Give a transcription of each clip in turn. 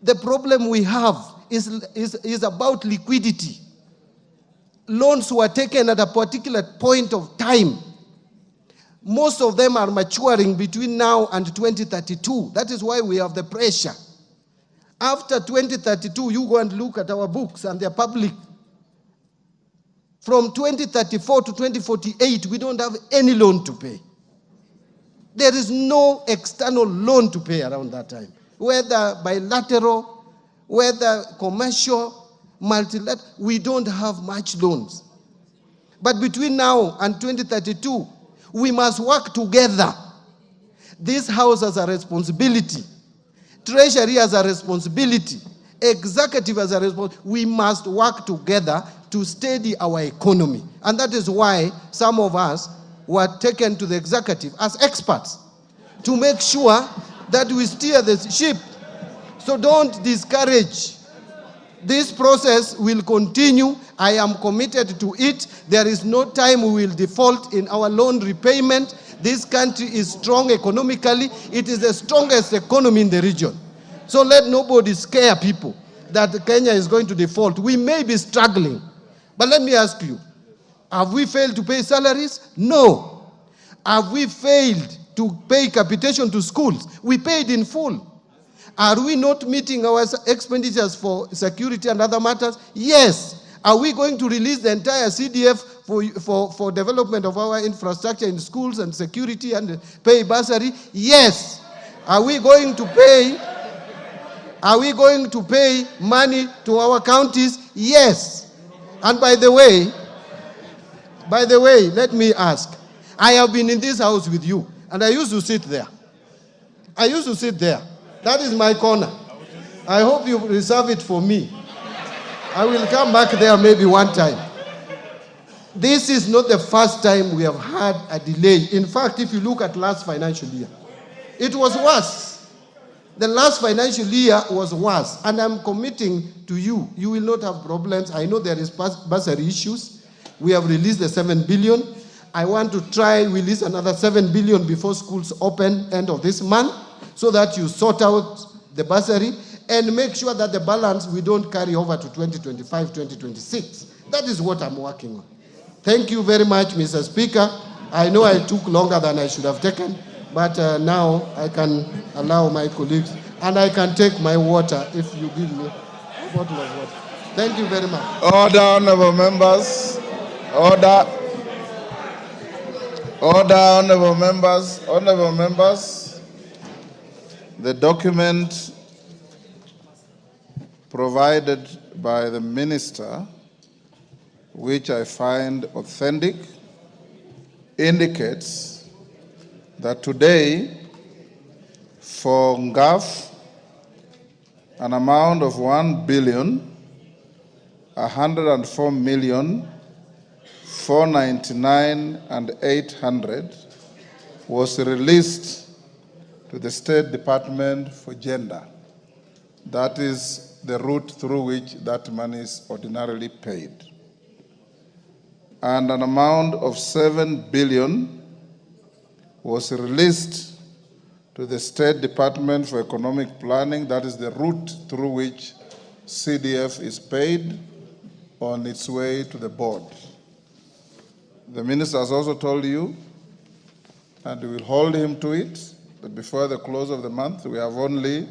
The problem we have is about liquidity. Loans were taken at a particular point of time. Most of them are maturing between now and 2032. That is why we have the pressure. After 2032, you go and look at our books and they're public. From 2034 to 2048, we don't have any loan to pay. There is no external loan to pay around that time. Whether bilateral, whether commercial, multilateral, we don't have much loans. But between now and 2032, we must work together. This House has a responsibility. Treasury has a responsibility. Executive has a responsibility. We must work together to steady our economy. And that is why some of us were taken to the executive as experts to make sure that we steer the ship. So don't discourage. This process will continue. I am committed to it. There is no time we will default in our loan repayment. This country is strong economically. It is the strongest economy in the region. So let nobody scare people that Kenya is going to default. We may be struggling. But let me ask you, have we failed to pay salaries? No. Have we failed to pay capitation to schools? We paid in full. Are we not meeting our expenditures for security and other matters? Yes. Are we going to release the entire CDF for development of our infrastructure in schools and security and pay bursary? Yes. Are we going to pay money to our counties? Yes. And by the way, let me ask. I have been in this house with you, and I used to sit there. That is my corner. I hope you reserve it for me. I will come back there maybe one time. This is not the first time we have had a delay. In fact, if you look at last financial year, it was worse. The last financial year was worse. And I'm committing to you, you will not have problems. I know there is bursary issues. We have released the 7 billion. I want to try release another 7 billion before schools open end of this month, so that you sort out the bursary and make sure that the balance we don't carry over to 2025, 2026. That is what I'm working on. Thank you very much, Mr. Speaker. I know I took longer than I should have taken, but now I can allow my colleagues, and I can take my water if you give me a bottle of water. Thank you very much. Order, honorable members. Order. Order, honorable members. Honorable members. The document provided by the minister, which I find authentic, indicates that today, for NGAF, an amount of 1,104,499,800 was released to the State Department for Gender. That is the route through which that money is ordinarily paid. And an amount of 7 billion was released to the State Department for Economic Planning. That is the route through which CDF is paid on its way to the board. The minister has also told you, and we will hold him to it, that before the close of the month, we have only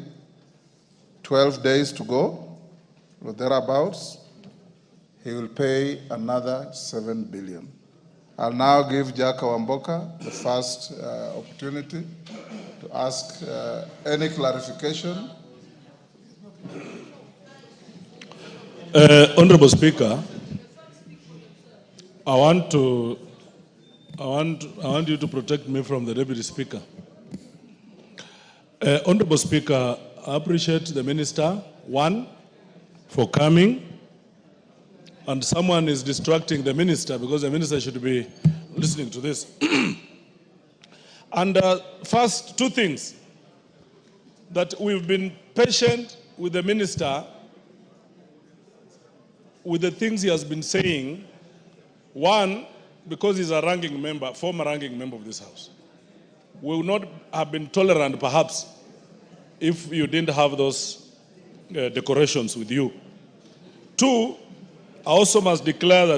12 days to go, or thereabouts. He will pay another 7 billion. I'll now give Jack Wamboka the first opportunity to ask any clarification. Honorable Speaker, I want you to protect me from the Deputy Speaker. Honorable Speaker, I appreciate the Minister, one, for coming, and someone is distracting the Minister because the Minister should be listening to this. And first, two things. That we've been patient with the Minister with the things he has been saying. One, because he's a ranking member, former ranking member of this House. We would not have been tolerant, perhaps, if you didn't have those decorations with you. Two, I also must declare that